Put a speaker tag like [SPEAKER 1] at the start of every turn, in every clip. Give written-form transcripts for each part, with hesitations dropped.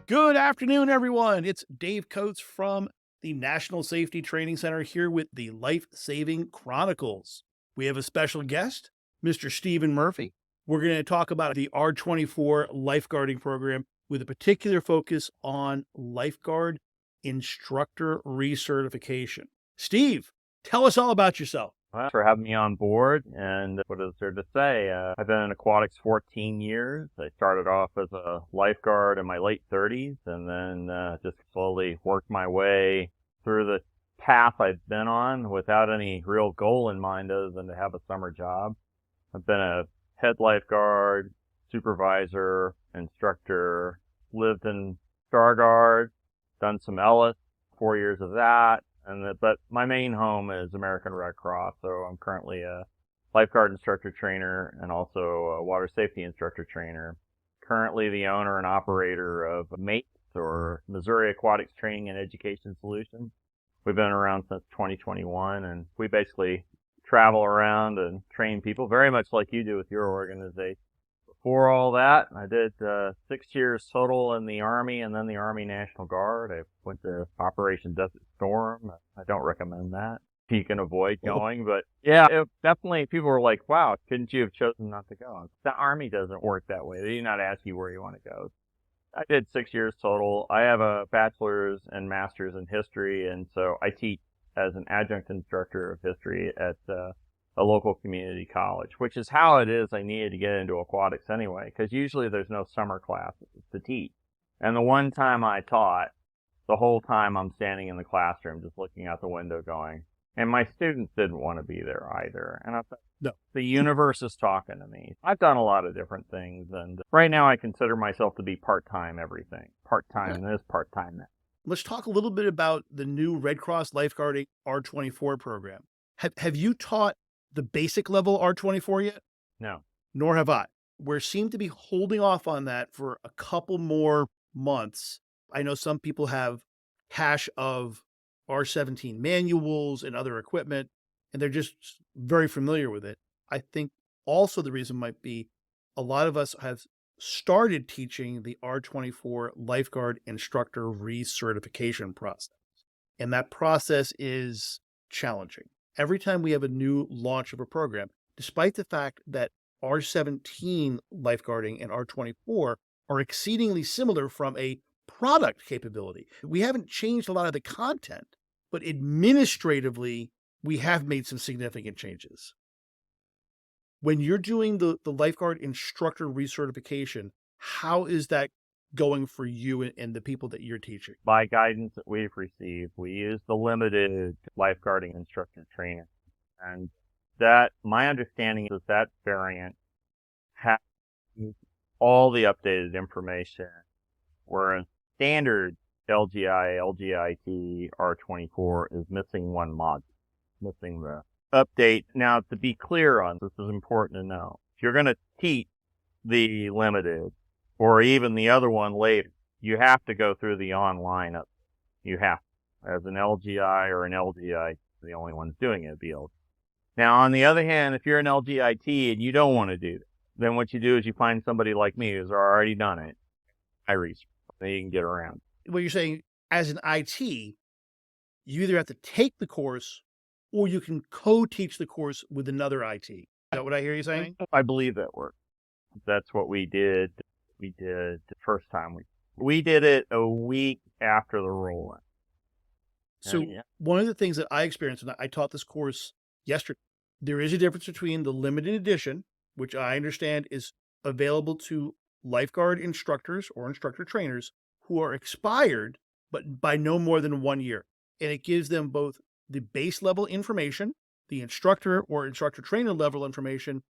[SPEAKER 1] Good afternoon, everyone. It's Dave Coates from the National Safety Training Center here with the Life Saving Chronicles. We have a special guest, Mr. Stephen Murphy. We're going to talk about the R.24 lifeguarding program with a particular focus on lifeguard instructor recertification. Steve, tell us all about yourself.
[SPEAKER 2] Well, for having me on board, and what is there to say? I've been in aquatics 14 years. I started off as a lifeguard in my late 30s, and then just slowly worked my way through the path I've been on without any real goal in mind other than to have a summer job. I've been a head lifeguard, supervisor, instructor, lived in Stargard, done some Ellis, 4 years of that. But my main home is American Red Cross, so I'm currently a lifeguard instructor trainer and also a water safety instructor trainer. Currently the owner and operator of MATES, or Missouri Aquatics Training and Education Solutions. We've been around since 2021, and we basically travel around and train people, very much like you do with your organization. Before all that, I did 6 years total in the Army and then the Army National Guard. I went to Operation Desert Storm. I don't recommend that. You can avoid going, but yeah, definitely people were like, wow, couldn't you have chosen not to go? The Army doesn't work that way. They do not ask you where you want to go. I did 6 years total. I have a bachelor's and master's in history, and so I teach as an adjunct instructor of history at a local community college, which is how it is I needed to get into aquatics anyway, because usually there's no summer classes to teach. And the one time I taught, the whole time I'm standing in the classroom just looking out the window going, and my students didn't want to be there either. And I thought,
[SPEAKER 1] No.
[SPEAKER 2] The universe is talking to me. I've done a lot of different things, and right now I consider myself to be part-time everything. Part-time this, part-time that.
[SPEAKER 1] Let's talk a little bit about the new Red Cross Lifeguarding R.24 program. Have you taught the basic level R.24 yet?
[SPEAKER 2] No.
[SPEAKER 1] Nor have I. We seem to be holding off on that for a couple more months. I know some people have cache of R.17 manuals and other equipment, and they're just very familiar with it. I think also the reason might be a lot of us have started teaching the R.24 lifeguard instructor recertification process. And that process is challenging. Every time we have a new launch of a program, despite the fact that R.17 lifeguarding and R.24 are exceedingly similar from a product capability, we haven't changed a lot of the content, but administratively, we have made some significant changes. When you're doing the lifeguard instructor recertification, how is that going for you and the people that you're teaching?
[SPEAKER 2] By guidance that we've received, we use the limited lifeguarding instructor trainer. And that, my understanding is that variant has all the updated information, whereas standard LGI, LGIT, R.24 is missing one module, missing the update. Now, to be clear on this is important to know. If you're going to teach the limited, or even the other one later, you have to go through the online up. You have to. As an LGI or an LGI, the only ones doing it be LGI. Now, on the other hand, if you're an LGIT and you don't want to do that, then what you do is you find somebody like me who's already done it. I research. Then you can get around.
[SPEAKER 1] What you're saying, as an IT, you either have to take the course or you can co-teach the course with another IT. Is that what I hear you saying?
[SPEAKER 2] I believe that works. That's what we did. We did the first time we did it a week after the roll-in.
[SPEAKER 1] So one of the things that I experienced, and I taught this course yesterday, there is a difference between the limited edition, which I understand is available to lifeguard instructors or instructor trainers who are expired, but by no more than 1 year. And it gives them both the base level information, the instructor or instructor trainer level information,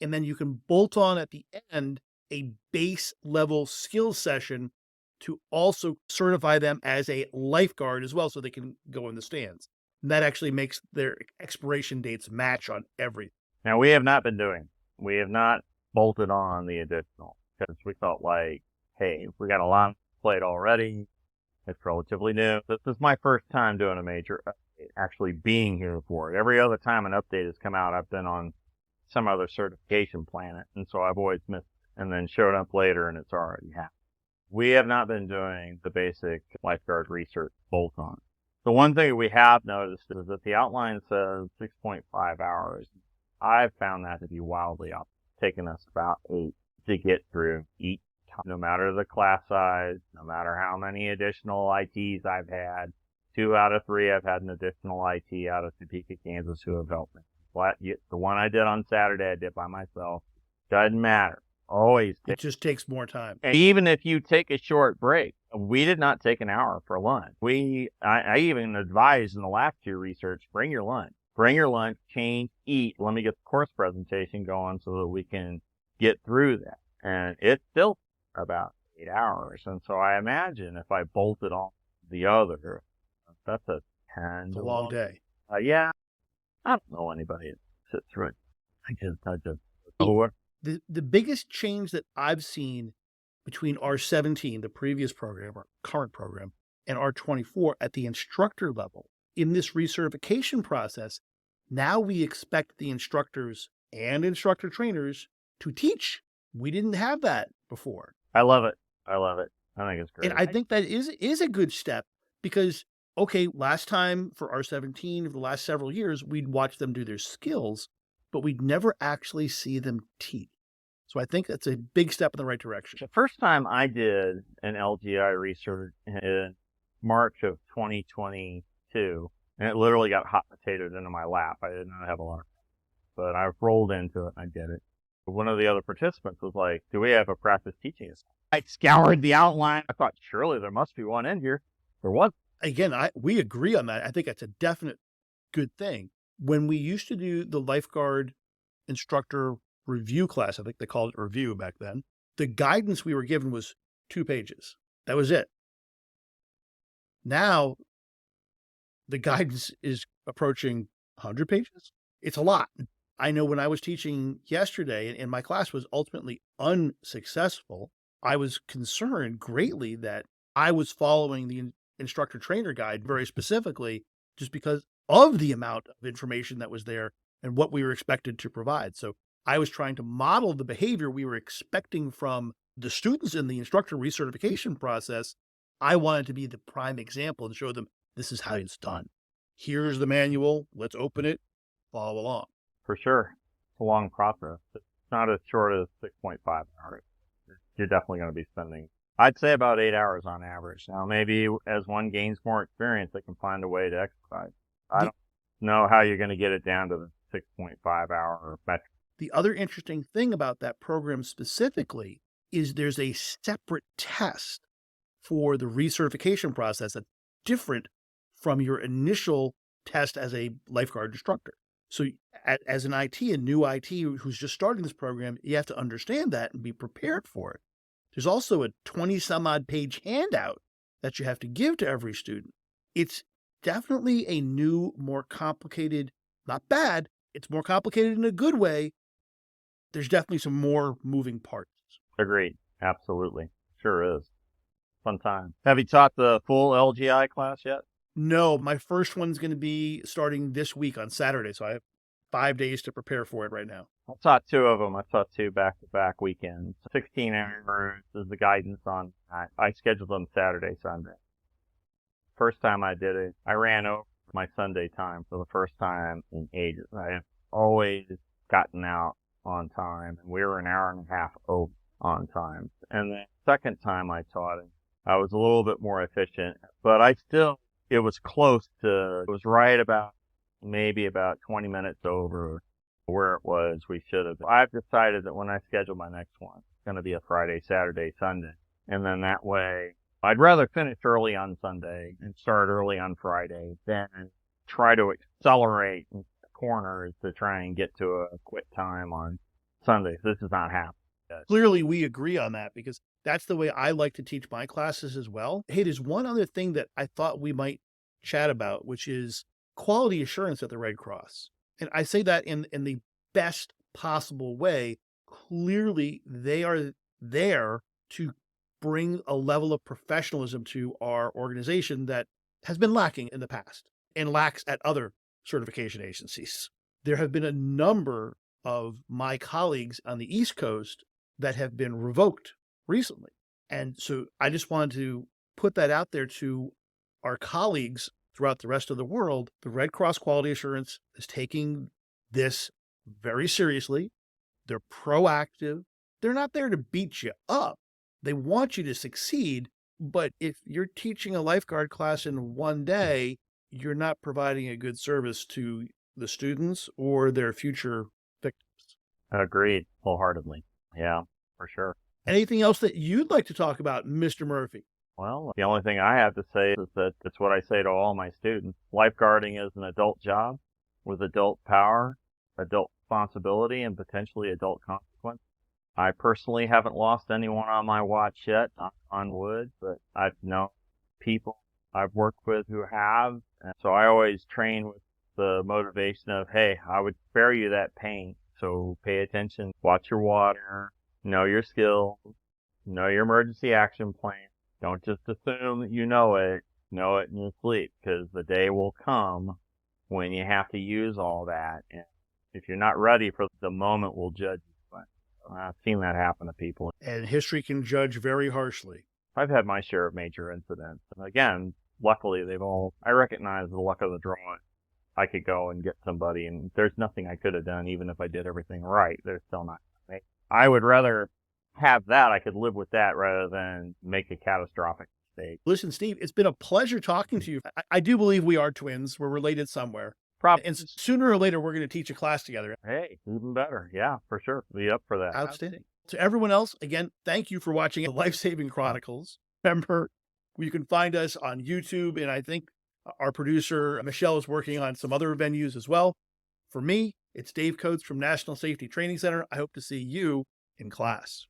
[SPEAKER 1] and then you can bolt on at the end a base level skill session to also certify them as a lifeguard as well, so they can go in the stands. And that actually makes their expiration dates match on everything.
[SPEAKER 2] Now, we have not been doing, we have not bolted on the additional because we felt like, hey, we got a lot on the plate already. It's relatively new. This is my first time doing a major update, actually being here for it. Every other time an update has come out, I've been on some other certification planet, and so I've always missed it and then showed up later and it's already happened. We have not been doing the basic lifeguard research bolt-on. The one thing we have noticed is that the outline says 6.5 hours. I've found that to be wildly up, taking us about 8 to get through each time, no matter the class size, no matter how many additional ITs I've had. 2 out of 3 I've had an additional IT out of Topeka, Kansas who have helped me. But the one I did on Saturday, I did by myself. Doesn't matter. Always
[SPEAKER 1] It just takes more time.
[SPEAKER 2] and even if you take a short break, we did not take an hour for lunch. I even advised in the last year research, bring your lunch, change, eat. Let me get the course presentation going so that we can get through that. And it's still about 8 hours. And so I imagine if I bolted on the other, that's a 10.
[SPEAKER 1] It's a long day.
[SPEAKER 2] Yeah. I don't know anybody that sits through it. Oh,
[SPEAKER 1] The biggest change that I've seen between R17, the previous program, or current program, and R24 at the instructor level in this recertification process, now we expect the instructors and instructor trainers to teach. We didn't have that before.
[SPEAKER 2] I love it. I think it's great.
[SPEAKER 1] And I think that is a good step because, okay, last time for R17, for the last several years, we'd watch them do their skills, but we'd never actually see them teach. So I think that's a big step in the right direction.
[SPEAKER 2] The first time I did an LGI research in March of 2022, and it literally got hot potatoed into my lap. I did not have a lot of time, but I rolled into it and I did it. One of the other participants was like, do we have a practice teaching assignment? I scoured the outline. I thought, surely there must be one in here. There wasn't.
[SPEAKER 1] Again, we agree on that. I think that's a definite good thing. When we used to do the lifeguard instructor review class, I think they called it review back then, the guidance we were given was 2 pages. That was it. Now, the guidance is approaching 100 pages. It's a lot. I know when I was teaching yesterday and my class was ultimately unsuccessful, I was concerned greatly that I was following the instructor trainer guide very specifically just because of the amount of information that was there and what we were expected to provide. So I was trying to model the behavior we were expecting from the students in the instructor recertification process. I wanted to be the prime example and show them this is how it's done. Here's the manual. Let's open it, follow along.
[SPEAKER 2] For sure. It's a long process. It's not as short as 6.5 hours. You're definitely going to be spending, I'd say, about 8 hours on average. Now, maybe as one gains more experience, they can find a way to exercise. I don't know how you're going to get it down to the 6.5 hour metric.
[SPEAKER 1] The other interesting thing about that program specifically is there's a separate test for the recertification process that's different from your initial test as a lifeguard instructor. So as an IT, a new IT who's just starting this program, you have to understand that and be prepared for it. There's also a 20 some odd page handout that you have to give to every student. It's definitely a new, more complicated, not bad, it's more complicated in a good way. There's definitely some more moving parts.
[SPEAKER 2] Agreed. Absolutely. Sure is. Fun time. Have you taught the full LGI class yet?
[SPEAKER 1] No, my first one's going to be starting this week on Saturday, so I have 5 days to prepare for it right now.
[SPEAKER 2] I taught 2 of them. I taught 2 back-to-back weekends. 16 hours is the guidance on that. I scheduled them Saturday, Sunday. First time I did it, I ran over my Sunday time for the first time in ages. I have always gotten out on time, and we were an hour and a half over on time. And the second time I taught it, I was a little bit more efficient, but it was close to, it was right about, maybe about 20 minutes over where it was we should have. I've decided that when I schedule my next one, it's going to be a Friday, Saturday, Sunday. And then that way, I'd rather finish early on Sunday and start early on Friday than try to accelerate corners to try and get to a quit time on Sunday. This is not happening.
[SPEAKER 1] Clearly, we agree on that because that's the way I like to teach my classes as well. Hey, there's one other thing that I thought we might chat about, which is quality assurance at the Red Cross. And I say that in the best possible way. Clearly, they are there to bring a level of professionalism to our organization that has been lacking in the past and lacks at other certification agencies. There have been a number of my colleagues on the East Coast that have been revoked recently And so I just wanted to put that out there to our colleagues throughout the rest of the world. The Red Cross Quality Assurance is taking this very seriously. They're proactive. They're not there to beat you up. They want you to succeed. But if you're teaching a lifeguard class in one day, you're not providing a good service to the students or their future victims.
[SPEAKER 2] Agreed, wholeheartedly. Yeah, for sure.
[SPEAKER 1] Anything else that you'd like to talk about, Mr. Murphy?
[SPEAKER 2] Well, the only thing I have to say is that it's what I say to all my students. Lifeguarding is an adult job with adult power, adult responsibility, and potentially adult consequence. I personally haven't lost anyone on my watch yet, knock on wood, but I've known people I've worked with who have. And so I always train with the motivation of, hey, I would spare you that pain. So pay attention, watch your water, know your skills, know your emergency action plan. Don't just assume that you know it in your sleep, because the day will come when you have to use all that. And if you're not ready for the moment, will judge you. But I've seen that happen to people.
[SPEAKER 1] And history can judge very harshly.
[SPEAKER 2] I've had my share of major incidents. And again, luckily, I recognize the luck of the draw. I could go and get somebody, and there's nothing I could have done, even if I did everything right. They're still not going to make it. I would rather have that. I could live with that rather than make a catastrophic mistake.
[SPEAKER 1] Listen, Steve, it's been a pleasure talking to you. I do believe we are twins. We're related somewhere.
[SPEAKER 2] Probably.
[SPEAKER 1] And sooner or later, we're going to teach a class together.
[SPEAKER 2] Hey, even better. Yeah, for sure. Be up for that.
[SPEAKER 1] Outstanding. To everyone else, again, thank you for watching the Life Saving Chronicles. Remember, you can find us on YouTube, and I think our producer, Michelle, is working on some other venues as well. For me, it's Dave Coates from National Safety Training Center. I hope to see you in class.